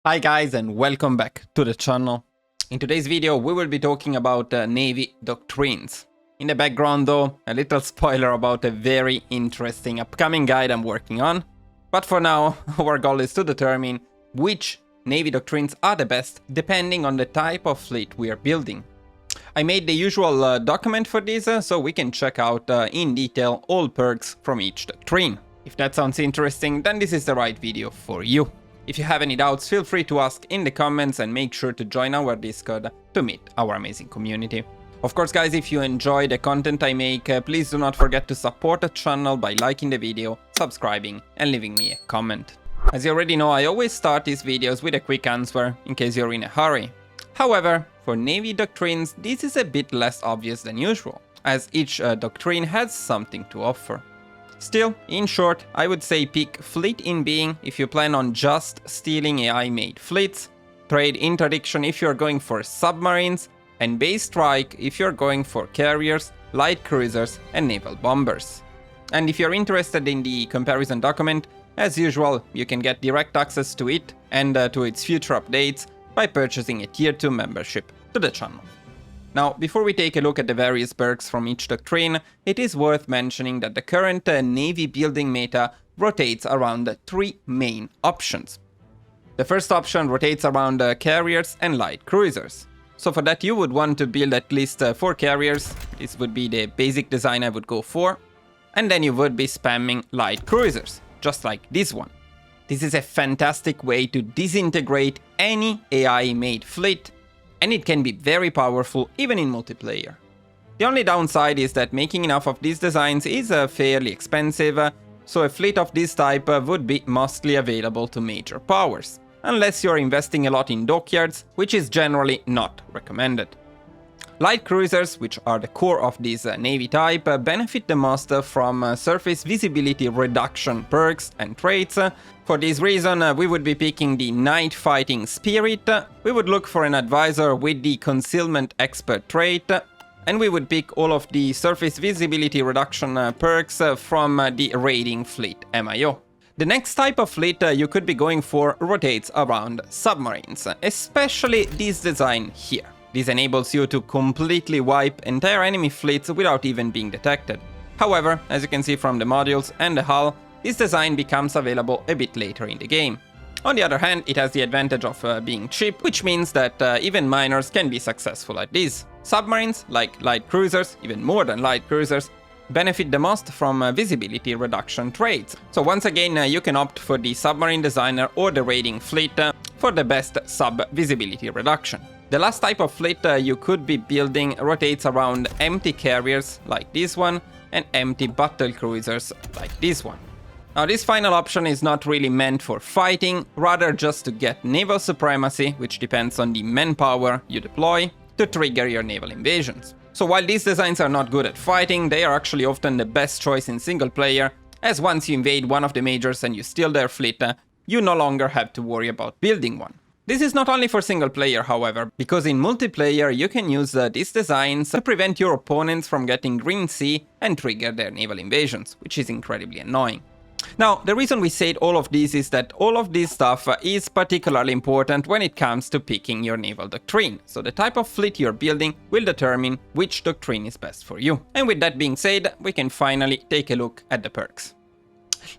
Hi guys and welcome back to the channel. In today's video we will be talking about Navy Doctrines. In the background though, a little spoiler about a very interesting upcoming guide I'm working on. But for now, our goal is to determine which Navy Doctrines are the best depending on the type of fleet we are building. I made the usual document for this so we can check out in detail all perks from each doctrine. If that sounds interesting, then this is the right video for you. If you have any doubts, feel free to ask in the comments and make sure to join our Discord to meet our amazing community. Of course guys, if you enjoy the content I make, please do not forget to support the channel by liking the video, subscribing and leaving me a comment. As you already know, I always start these videos with a quick answer in case you're in a hurry. However, for Navy Doctrines this is a bit less obvious than usual, as each doctrine has something to offer. Still, in short, I would say pick Fleet in Being if you plan on just stealing AI-made fleets, Trade Interdiction if you're going for submarines, and Base Strike if you're going for carriers, light cruisers, and naval bombers. And if you're interested in the comparison document, as usual, you can get direct access to it and to its future updates by purchasing a Tier 2 membership to the channel. Now, before we take a look at the various perks from each doctrine, it is worth mentioning that the current Navy building meta rotates around three main options. The first option rotates around carriers and light cruisers. So for that you would want to build at least 4 carriers, this would be the basic design I would go for, and then you would be spamming light cruisers, just like this one. This is a fantastic way to disintegrate any AI-made fleet, and it can be very powerful even in multiplayer. The only downside is that making enough of these designs is fairly expensive, so a fleet of this type would be mostly available to major powers, unless you're investing a lot in dockyards, which is generally not recommended. Light cruisers, which are the core of this Navy type, benefit the most from surface visibility reduction perks and traits. For this reason, we would be picking the Night Fighting Spirit, we would look for an advisor with the Concealment Expert trait, and we would pick all of the surface visibility reduction perks from the Raiding Fleet MIO. The next type of fleet you could be going for rotates around submarines, especially this design here. This enables you to completely wipe entire enemy fleets without even being detected. However, as you can see from the modules and the hull, this design becomes available a bit later in the game. On the other hand, it has the advantage of being cheap, which means that even miners can be successful at this. Submarines, like light cruisers, even more than light cruisers, benefit the most from visibility reduction traits. So once again, you can opt for the submarine designer or the raiding fleet for the best sub-visibility reduction. The last type of fleet you could be building rotates around empty carriers like this one and empty battle cruisers like this one. Now this final option is not really meant for fighting, rather just to get naval supremacy, which depends on the manpower you deploy to trigger your naval invasions. So while these designs are not good at fighting, they are actually often the best choice in single player, as once you invade one of the majors and you steal their fleet, you no longer have to worry about building one. This is not only for single player, however, because in multiplayer you can use these designs to prevent your opponents from getting Green Sea and trigger their naval invasions, which is incredibly annoying. Now, the reason we said all of this is that all of this stuff is particularly important when it comes to picking your naval doctrine, so the type of fleet you're building will determine which doctrine is best for you. And with that being said, we can finally take a look at the perks.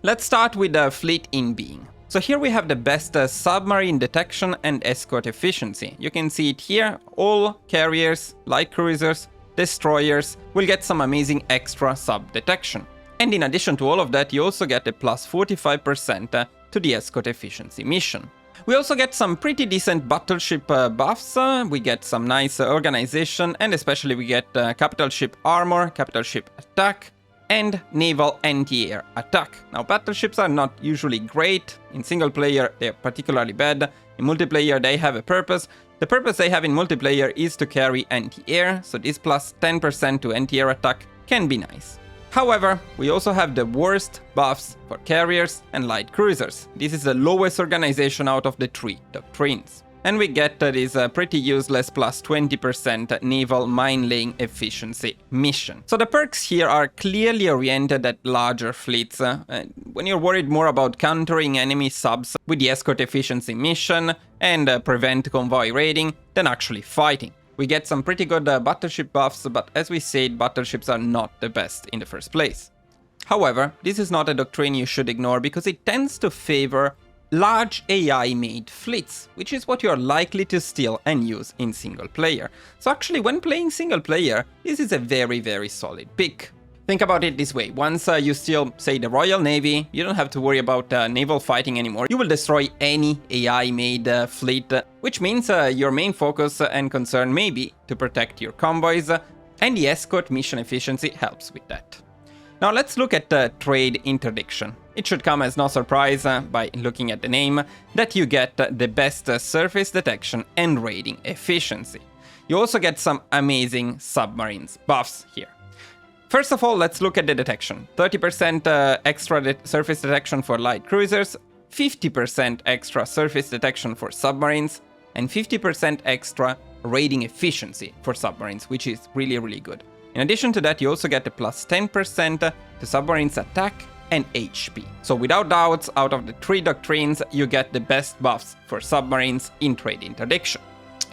Let's start with the Fleet in Being. So here we have the best submarine detection and escort efficiency. You can see it here, all carriers, light cruisers, destroyers will get some amazing extra sub detection. And in addition to all of that, you also get a plus 45% to the escort efficiency mission. We also get some pretty decent battleship buffs, we get some nice organization, and especially we get capital ship armor, capital ship attack, and naval anti-air attack. Now battleships are not usually great, in single player they are particularly bad, in multiplayer they have a purpose. The purpose they have in multiplayer is to carry anti-air, so this plus 10% to anti-air attack can be nice. However, we also have the worst buffs for carriers and light cruisers. This is the lowest organization out of the 3 doctrines. and we get this pretty useless plus 20% naval mine-laying efficiency mission. So the perks here are clearly oriented at larger fleets. When you're worried more about countering enemy subs with the escort efficiency mission and prevent convoy raiding than actually fighting. We get some pretty good battleship buffs, but as we said, battleships are not the best in the first place. However, this is not a doctrine you should ignore because it tends to favor large AI-made fleets, which is what you're likely to steal and use in single player. So actually, when playing single player, this is a very, very solid pick. Think about it this way, once you steal, say, the Royal Navy, you don't have to worry about naval fighting anymore. You will destroy any AI-made fleet, which means your main focus and concern may be to protect your convoys, and the escort mission efficiency helps with that. Now let's look at trade interdiction. It should come as no surprise by looking at the name that you get the best surface detection and raiding efficiency. You also get some amazing submarines buffs here. First of all, let's look at the detection. 30% extra surface detection for light cruisers, 50% extra surface detection for submarines, and 50% extra raiding efficiency for submarines, which is really, really good. In addition to that, you also get a plus 10% to submarines attack and HP. So without doubts, out of the 3 doctrines, you get the best buffs for submarines in trade interdiction.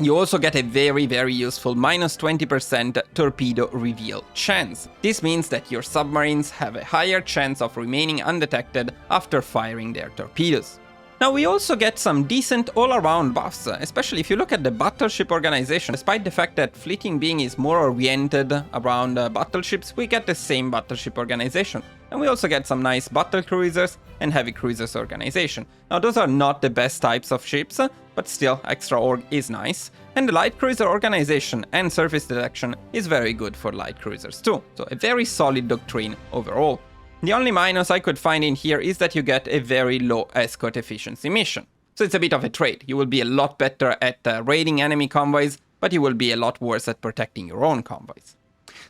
You also get a very, very useful minus 20% torpedo reveal chance. This means that your submarines have a higher chance of remaining undetected after firing their torpedoes. Now we also get some decent all-around buffs, especially if you look at the battleship organization. Despite the fact that fleeting being is more oriented around battleships, we get the same battleship organization. And we also get some nice battle cruisers and heavy cruisers organization. Now those are not the best types of ships, but still extra org is nice. And the light cruiser organization and surface detection is very good for light cruisers too. So a very solid doctrine overall. The only minus I could find in here is that you get a very low escort efficiency mission. So it's a bit of a trade. You will be a lot better at raiding enemy convoys, but you will be a lot worse at protecting your own convoys.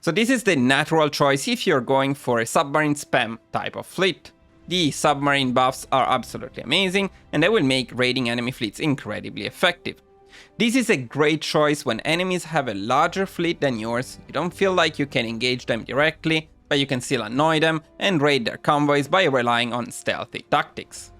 So this is the natural choice if you're going for a submarine spam type of fleet. The submarine buffs are absolutely amazing, and they will make raiding enemy fleets incredibly effective. This is a great choice when enemies have a larger fleet than yours. You don't feel like you can engage them directly, but you can still annoy them and raid their convoys by relying on stealthy tactics.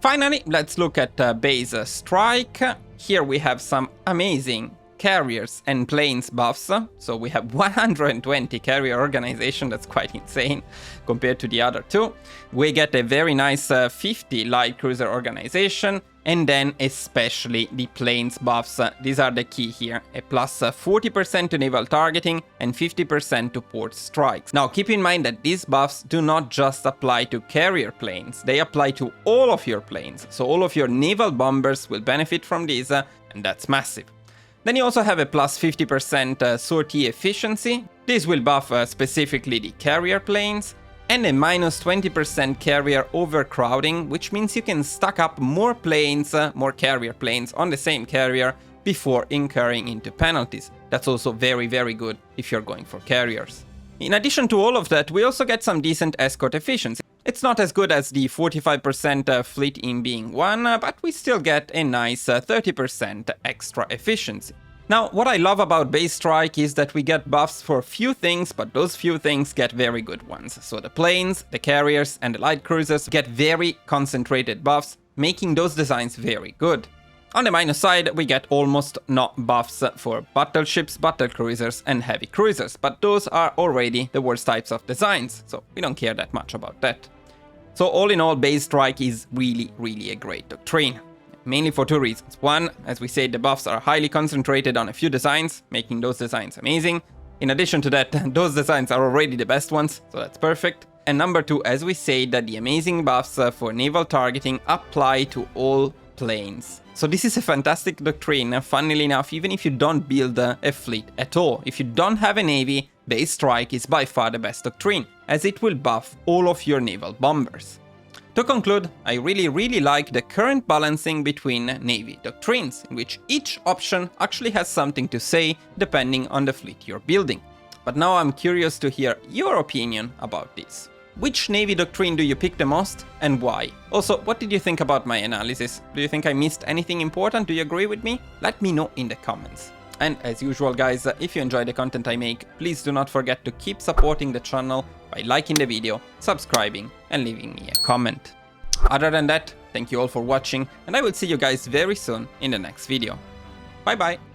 Finally, let's look at base strike. Here we have some amazing carriers and planes buffs. So we have 120 carrier organization, that's quite insane compared to the other two. We get a very nice 50 light cruiser organization, and then especially the planes buffs. These are the key here, a plus 40% to naval targeting and 50% to port strikes. Now keep in mind that these buffs do not just apply to carrier planes, they apply to all of your planes. So all of your naval bombers will benefit from these, and that's massive. Then you also have a plus 50% sortie efficiency. This will buff specifically the carrier planes, and a minus 20% carrier overcrowding, which means you can stack up more planes, more carrier planes on the same carrier before incurring into penalties. That's also very, very good if you're going for carriers. In addition to all of that, we also get some decent escort efficiency. It's not as good as the 45% fleet in being 1, but we still get a nice 30% extra efficiency. Now, what I love about base strike is that we get buffs for few things, but those few things get very good ones. So the planes, the carriers, and the light cruisers get very concentrated buffs, making those designs very good. On the minus side, we get almost no buffs for battleships, battle cruisers, and heavy cruisers, but those are already the worst types of designs, so we don't care that much about that. So all in all, base strike is really, really a great doctrine. Mainly for 2 reasons. One, as we said, the buffs are highly concentrated on a few designs, making those designs amazing. In addition to that, those designs are already the best ones, so that's perfect. And number 2, as we said, that the amazing buffs for naval targeting apply to all planes. So this is a fantastic doctrine, funnily enough, even if you don't build a fleet at all. If you don't have a navy, base strike is by far the best doctrine, as it will buff all of your naval bombers. To conclude, I really like the current balancing between navy doctrines, in which each option actually has something to say depending on the fleet you're building. But now I'm curious to hear your opinion about this. Which Navy doctrine do you pick the most and why? Also, what did you think about my analysis? Do you think I missed anything important? Do you agree with me? Let me know in the comments. And as usual guys, if you enjoy the content I make, please do not forget to keep supporting the channel by liking the video, subscribing and leaving me a comment. Other than that, thank you all for watching and I will see you guys very soon in the next video. Bye bye!